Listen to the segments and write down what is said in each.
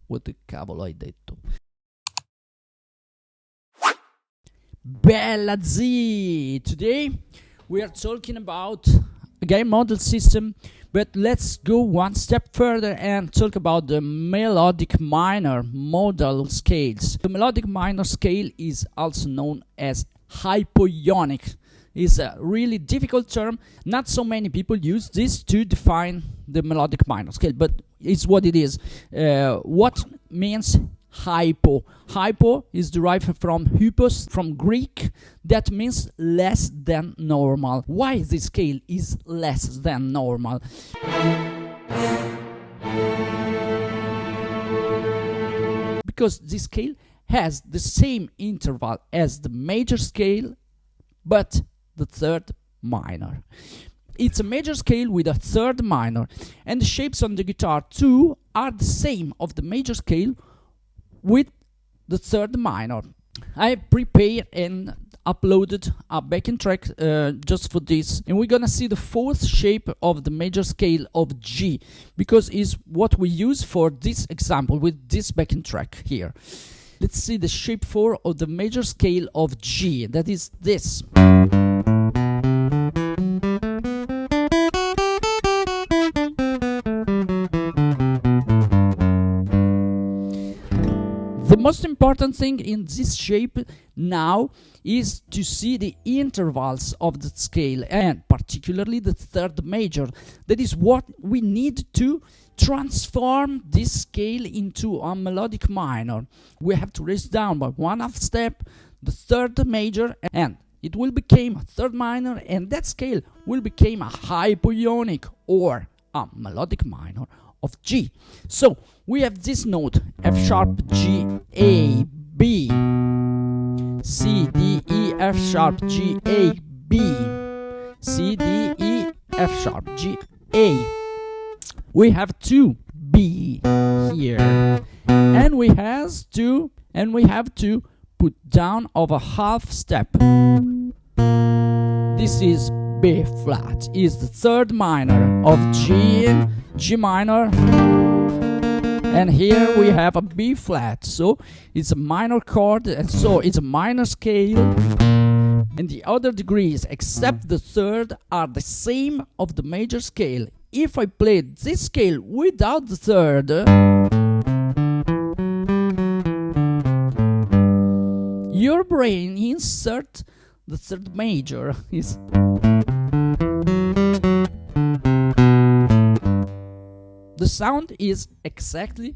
What cavolo hai detto? Bella zii! Today we are talking about a game model system, but let's go one step further and talk about the melodic minor modal scales. The melodic minor scale is also known as hypoionic. It's a really difficult term. Not so many people use this to define the melodic minor scale, but it's what it is. What means hypo? Hypo is derived from hypos, from Greek, that means less than normal. Why this scale is less than normal? Because this scale has the same interval as the major scale, but the third minor. It's a major scale with a third minor, and the shapes on the guitar too are the same of the major scale with the third minor. I prepared and uploaded a backing track just for this, and we're gonna see the fourth shape of the major scale of G, because it's what we use for this example with this backing track here. Let's see the shape 4 of the major scale of G, that is this. The most important thing in this shape now is to see the intervals of the scale, and particularly the third major. That is what we need to transform this scale into a melodic minor. We have to raise down by 1/2 step the third major, and it will become a third minor, and that scale will become a hypoionic or a melodic minor of G. So we have this note: F sharp, G, A, B, C, D, E, F sharp, G, A, B, C, D, E, F sharp, G, A. We have 2 B here, and we have to put down of a 1/2 step. This is B flat, is the third minor of G minor, and here we have a B flat, so it's a minor chord, and so it's a minor scale, and the other degrees except the third are the same of the major scale. If I play this scale without the third, your brain insert the third major is the sound is exactly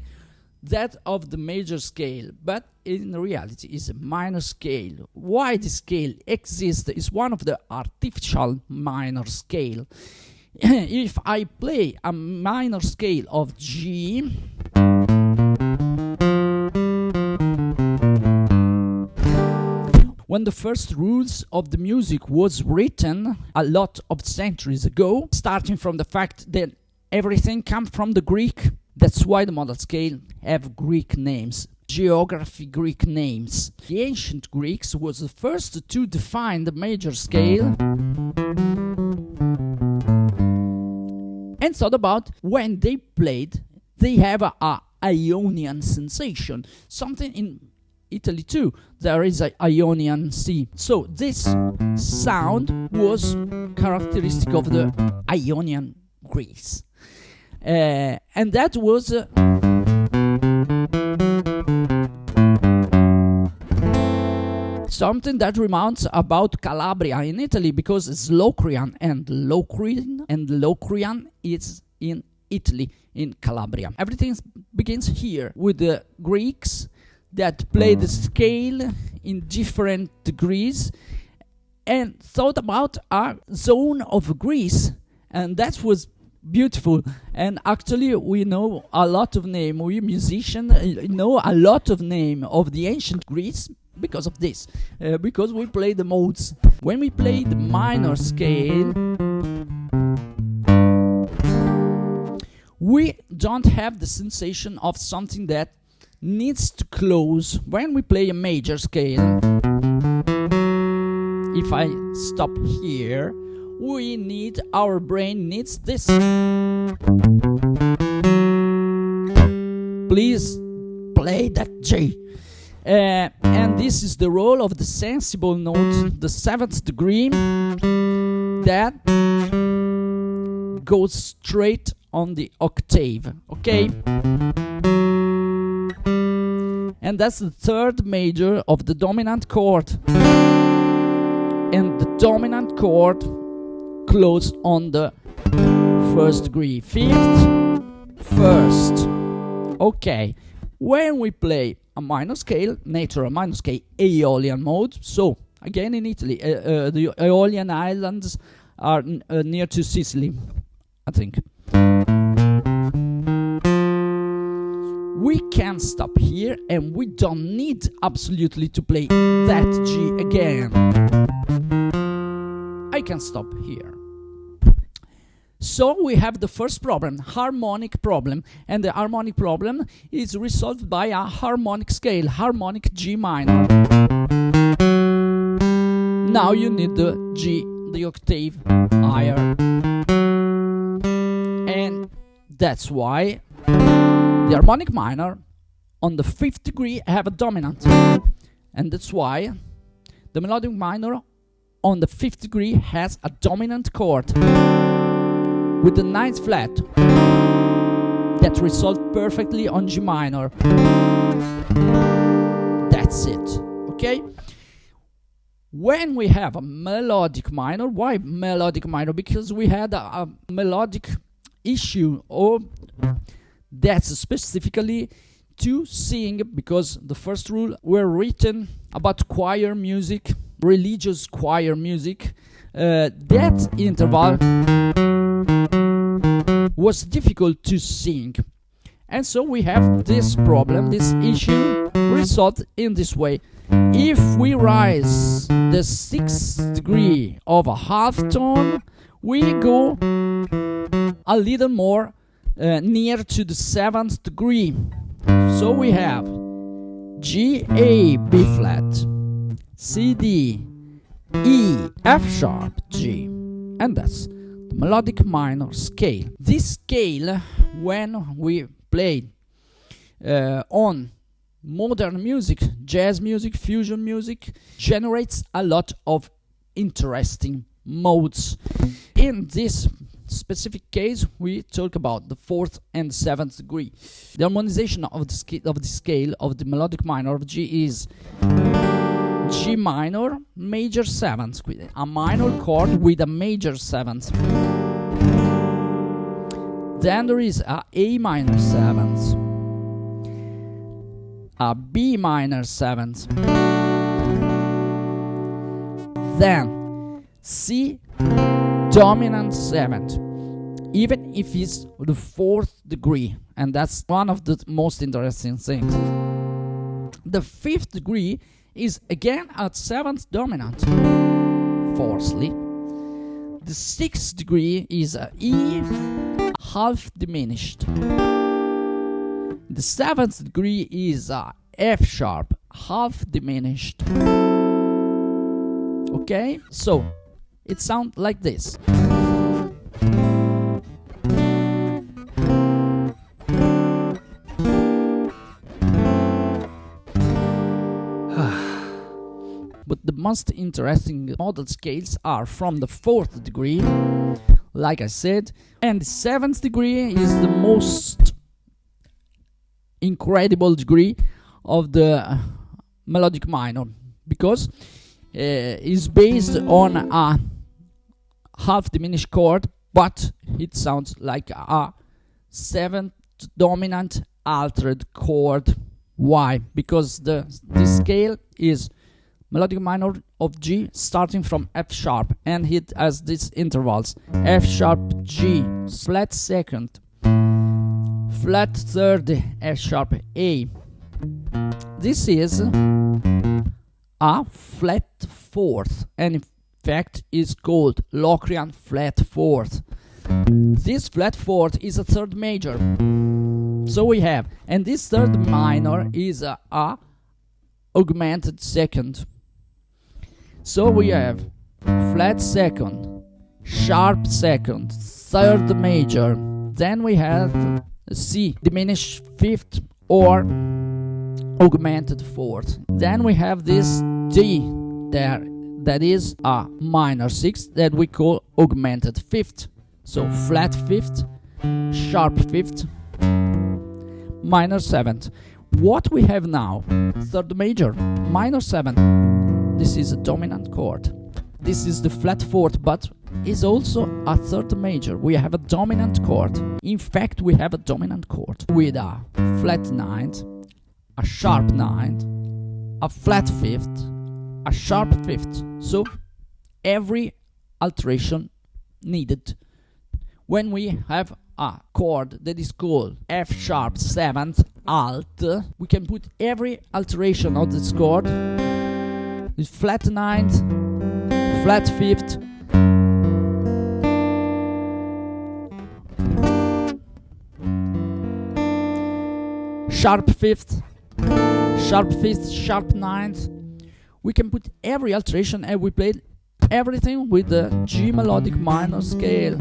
that of the major scale, but in reality is a minor scale. Why this scale exists is one of the artificial minor scale. If I play a minor scale of G, when the first rules of the music was written a lot of centuries ago, starting from the fact that everything comes from the Greek, that's why the modal scale have Greek names, geography Greek names. The ancient Greeks was the first to define the major scale, and thought about when they played, they have a Ionian sensation. Something in Italy too, there is a Ionian sea. So this sound was characteristic of the Ionian Greece. And that was something that reminds about Calabria in Italy, because it's Locrian, and Locrian is in Italy, in Calabria. Everything begins here with the Greeks that played the scale in different degrees and thought about a zone of Greece, and that was beautiful. And actually we know a lot of name, we musicians know a lot of name of the ancient Greece because of this, because we play the modes. When we play the minor scale, we don't have the sensation of something that needs to close. When we play a major scale, if I stop here, our brain needs this. Please play that G. And this is the role of the sensible note, the 7th degree, that goes straight on the octave, okay? And that's the 3rd major of the dominant chord. And the dominant chord close on the 1st degree. 5th, 1st. Okay. When we play a minor scale, natural minor scale, Aeolian mode. So, again in Italy, the Aeolian Islands are near to Sicily, I think. We can stop here, and we don't need absolutely to play that G again. I can stop here. So we have the first problem, harmonic problem, and the harmonic problem is resolved by a harmonic scale, harmonic G minor. Now you need the G, the octave higher. And that's why the harmonic minor on the 5th degree have a dominant. And that's why the melodic minor on the 5th degree has a dominant chord with the 9th flat that resolves perfectly on G minor. That's it, okay? When we have a melodic minor, why melodic minor? Because we had a melodic issue, or that's specifically to sing, because the first rule were written about choir music, religious choir music. That interval was difficult to sing, and so we have this problem, this issue resolved in this way. If we rise the 6th degree of a half tone, we go a little more near to the 7th degree. So we have G, A, B flat, C, D, E, F sharp, G, and that's the melodic minor scale. This scale, when we play on modern music, jazz music, fusion music, generates a lot of interesting modes. In this specific case, we talk about the 4th and 7th degree. The harmonization of the scale of the melodic minor of G is G minor, major 7th, a minor chord with a major 7th. Then there is a A minor 7th, a B minor 7th, then C dominant 7th, even if it's the 4th degree, and that's one of the most interesting things. The 5th degree is again at 7th dominant. Fourthly, the 6th degree is a E half diminished. The 7th degree is a F sharp half diminished. Okay, so it sounds like this. But the most interesting modal scales are from the 4th degree, like I said, and the 7th degree is the most incredible degree of the melodic minor, because it's based on a half diminished chord, but it sounds like a 7th dominant altered chord. Why? Because the scale is melodic minor of G starting from F sharp, and it has these intervals: F sharp, G, flat 2nd, flat 3rd, F sharp, A. This is a flat 4th, and in fact is called Locrian flat 4th. This flat 4th is a 3rd major. So we have, and this 3rd minor is a augmented 2nd. So we have flat 2nd, sharp second, third major. Then we have C, diminished fifth or augmented fourth. Then we have this D there, that is a minor sixth that we call augmented fifth. So flat fifth, sharp fifth, minor seventh. What we have now, third major, minor seventh. This is a dominant chord. This is the flat fourth, but is also a third major. We have a dominant chord. In fact, we have a dominant chord with a flat ninth, a sharp ninth, a flat fifth, a sharp fifth. So every alteration needed. When we have a chord that is called F sharp seventh alt, we can put every alteration of this chord with flat ninth, flat fifth, sharp fifth, sharp ninth. We can put every alteration, and we play everything with the G melodic minor scale.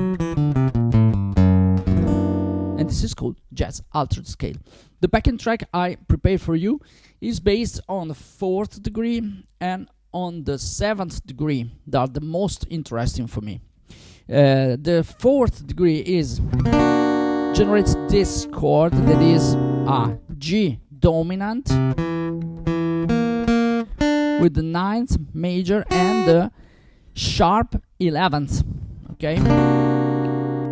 And this is called jazz altered scale. The backing track I prepared for you is based on the 4th degree and on the 7th degree. They are the most interesting for me. The 4th degree generates this chord that is a G dominant with the 9th major and the sharp 11th. Okay,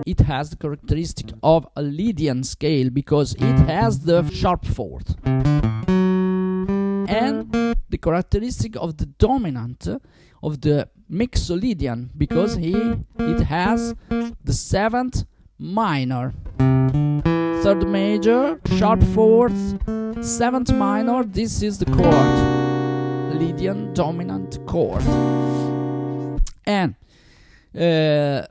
it has the characteristic of a Lydian scale because it has the sharp 4th, and the characteristic of the dominant of the Mixolydian because it has the 7th minor, 3rd major, sharp 4th, 7th minor. This is the chord, Lydian dominant chord. And the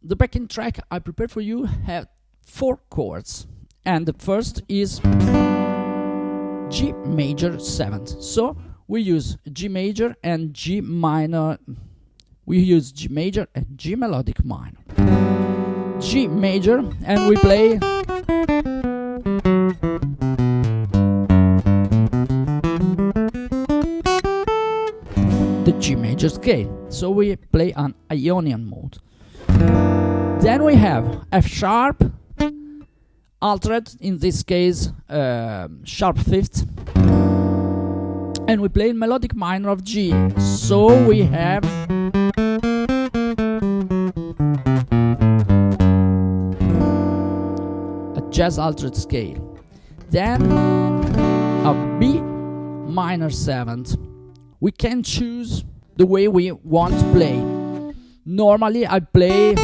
backing track I prepared for you have 4 chords, and the first is G major 7th. So we use G major and G minor. We use G major and G melodic minor. G major, and we play the G major scale. So we play an Ionian mode. Then we have F sharp altered, in this case sharp 5th, and we play melodic minor of G. So we have a jazz altered scale. Then a B minor 7th. We can choose the way we want to play. Normally I play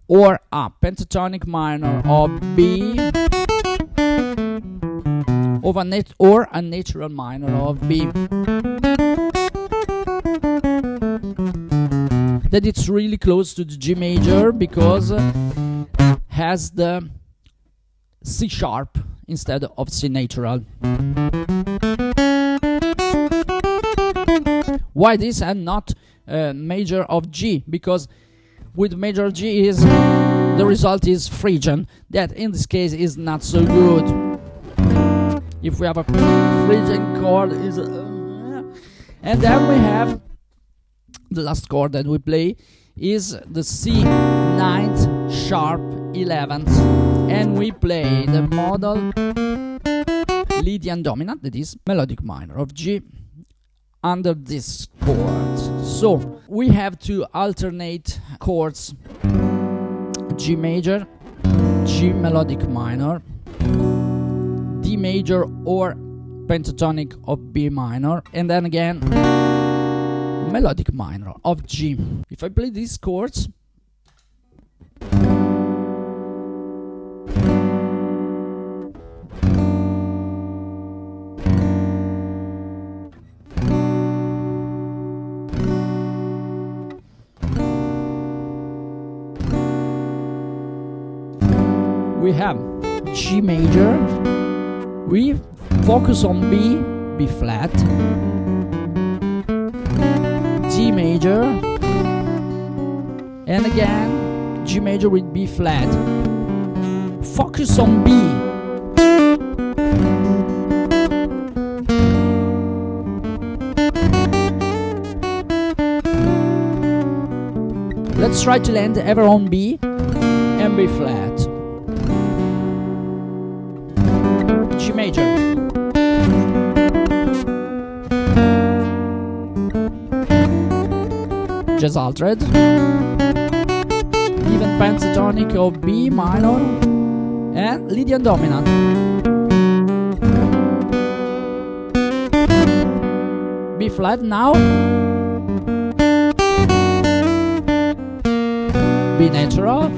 or a pentatonic minor of B or a natural minor of B. That it's really close to the G major because has the C sharp instead of C natural. Why this and not major of G? Because with major G is the result is Phrygian. That in this case is not so good. If we have a Phrygian chord is and then we have the last chord that we play is the C 9th sharp 11th, and we play the model Lydian dominant, that is melodic minor of G under this chord. So we have to alternate chords: G major, G melodic minor, D major or pentatonic of B minor, and then again melodic minor of G. If I play these chords, we have G major, we focus on B, B flat, D major, major, and again G major with B flat. Focus on B. Let's try to land ever on B and B flat. G major. Jazz altered. Even pentatonic of B minor and Lydian dominant. B flat now. B natural.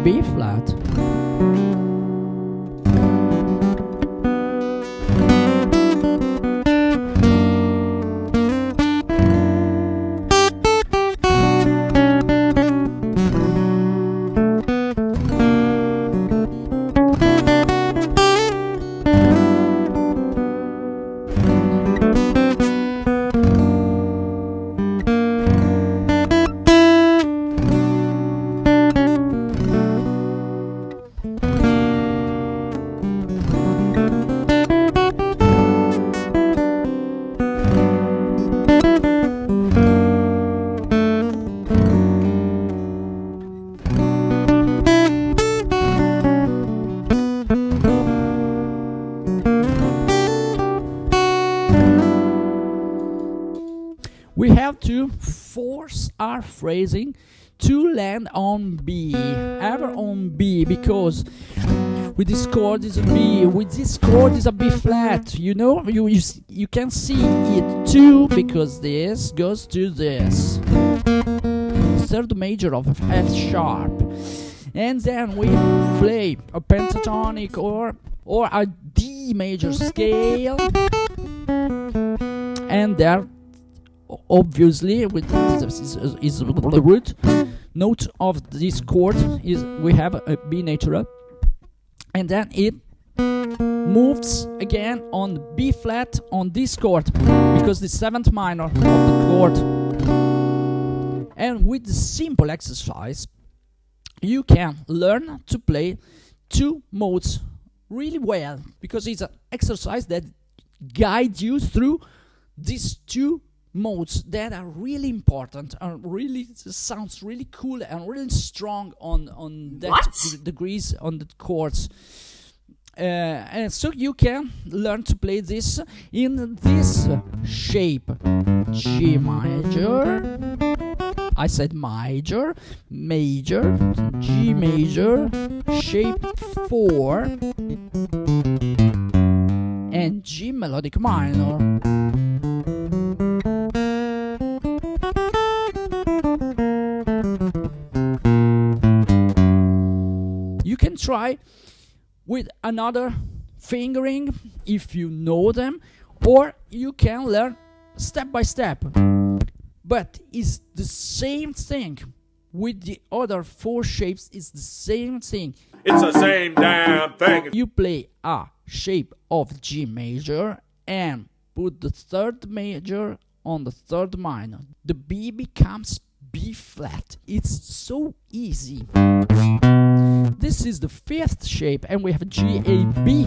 B flat. We have to force our phrasing to land on B, ever on B, because with this chord is a B, with this chord is a B flat. You know, you can see it too, because this goes to this third major of F sharp, and then we play a pentatonic or a D major scale, and there obviously with this is the root note of this chord is we have a B natural, and then it moves again on B flat on this chord, because the seventh minor of the chord. And with the simple exercise you can learn to play two modes really well, because it's an exercise that guides you through these two modes that are really important and really sounds really cool and really strong on that degrees on the chords, and so you can learn to play this in this shape: G major, I said major, major, G major, shape 4, and G melodic minor. You can try with another fingering if you know them, or you can learn step by step. But it's the same thing with the other four shapes. It's the same thing. It's the same damn thing. You play a shape of G major and put the third major on the third minor. The B becomes B flat. It's so easy. This is the fifth shape, and we have G A B.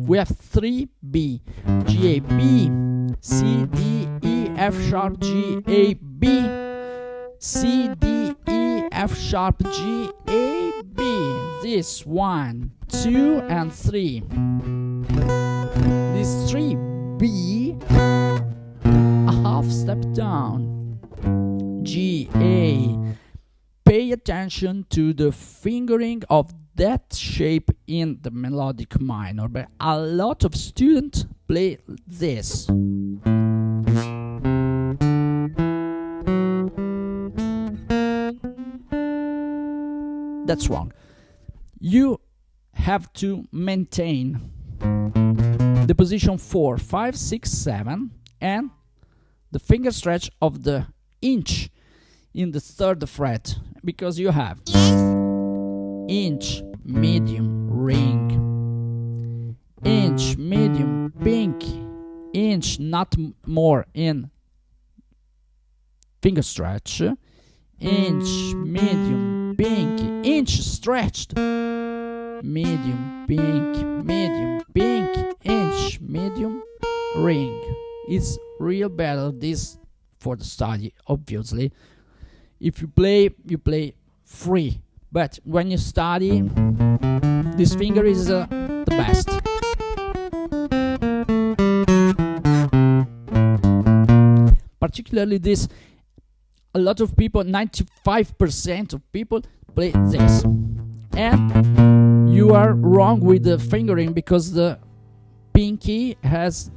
We have 3B: G A B, C D E F sharp G A B, C D E F sharp G A B. This 1, 2, and 3. This 3B, a half step down. G A. Pay attention to the fingering of that shape in the melodic minor, but a lot of students play this. That's wrong. You have to maintain the position 4, 5, 6, 7 and the finger stretch of the inch in the third fret, because you have inch, medium, ring, inch, medium, pink, inch, not more in finger stretch, inch, medium, pinky, inch stretched, medium, pinky, inch, medium, ring. It's real better this for the study, obviously. If you play free, but when you study, this finger is the best. Particularly this, a lot of people, 95% of people play this. And you are wrong with the fingering, because the pinky has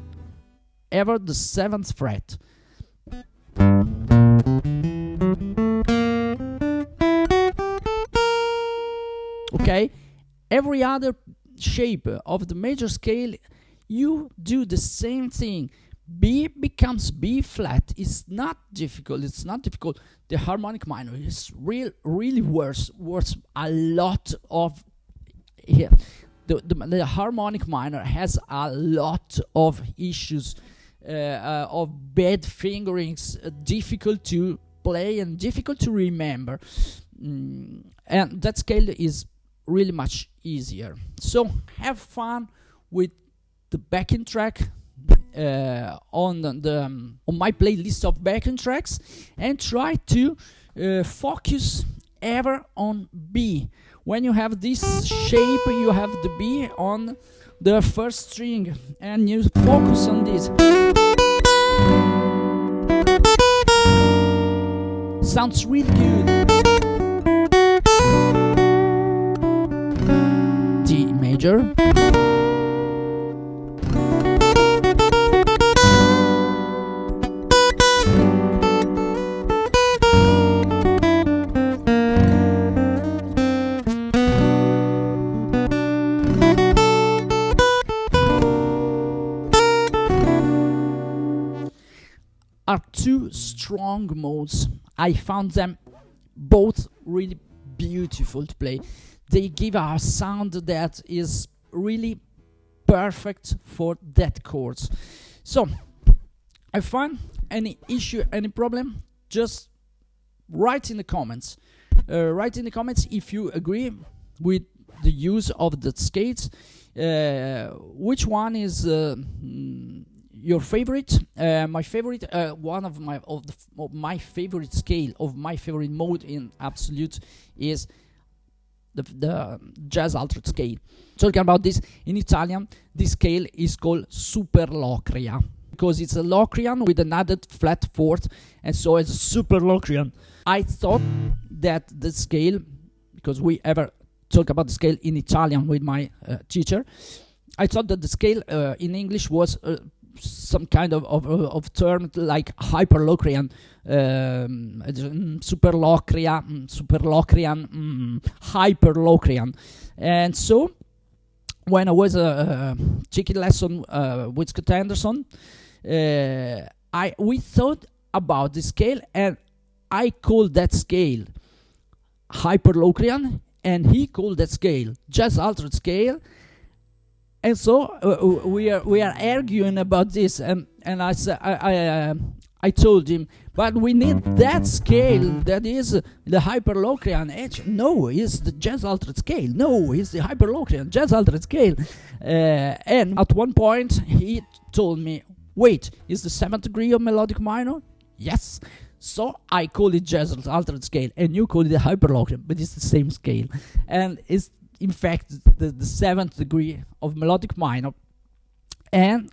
ever the 7th fret. Okay, every other shape of the major scale, you do the same thing. B becomes B flat. It's not difficult. It's not difficult. The harmonic minor is really worse a lot of here. The harmonic minor has a lot of issues of bad fingerings, difficult to play and difficult to remember, and that scale is really much easier. So have fun with the backing track on my playlist of backing tracks, and try to focus ever on B. When you have this shape, you have the B on the first string, and you focus on this. Sounds really good. D major. Are two strong modes. I found them both really beautiful to play. They give a sound that is really perfect for that chords. So, have fun. Any issue, any problem, just write in the comments. Write in the comments if you agree with the use of the scales. Which one is your favorite? My favorite, one of my favorite scale, of my favorite mode in absolute, is the jazz altered scale. Talking about this in Italian, this scale is called super Locrian, because it's a Locrian with an added flat fourth, and so it's super Locrian. I thought that the scale, because we ever talk about the scale in Italian with my teacher, I thought that the scale in English was some kind of term like hyper Locrian, super Locrian, hyper Locrian. And so when I was taking lesson with Scott Anderson, we thought about the scale, and I called that scale hyper Locrian, and he called that scale jazz altered scale. And so we are arguing about this, and I said, I told him, but we need that scale that is the hyperlocrian edge. No, it's the jazz altered scale. No, it's the hyperlocrian jazz altered scale. And at one point he told me, wait, is the 7th degree of melodic minor? Yes. So I call it jazz altered scale, and you call it the hyperlocrian, but it's the same scale, and it's in fact the 7th degree of melodic minor, and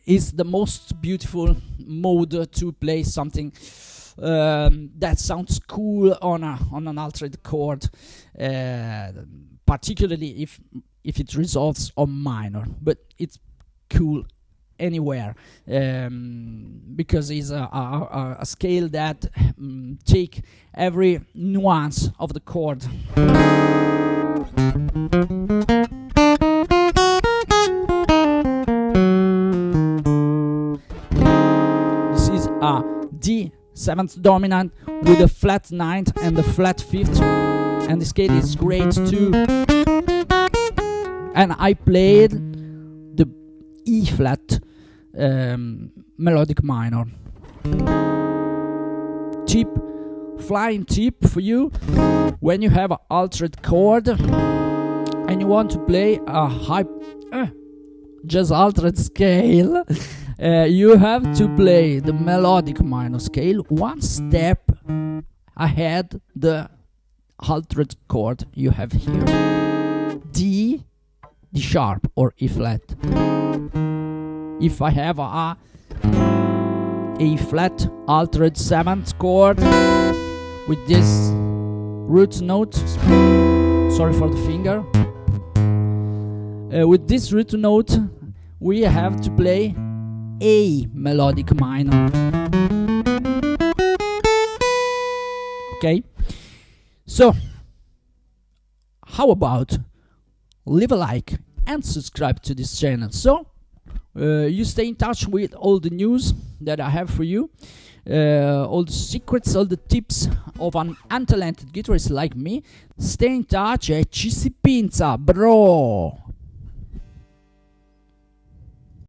is the most beautiful mode to play something that sounds cool on an altered chord, particularly if it resolves on minor, but it's cool anywhere, because it's a scale that take every nuance of the chord. This is a D 7th dominant with a flat 9th and the flat 5th, and the scale is great too. And I played the E flat melodic minor. Flying tip for you: when you have an altered chord and you want to play a high just altered scale, you have to play the melodic minor scale one step ahead the altered chord you have here. D sharp or E flat. If I have a flat altered 7th chord with this root note, sorry for the finger, with this root note we have to play A melodic minor. Okay, so how about leave a like and subscribe to this channel, so you stay in touch with all the news that I have for you, all the secrets, all the tips of an untalented guitarist like me. Stay in touch e ci si pinza, bro!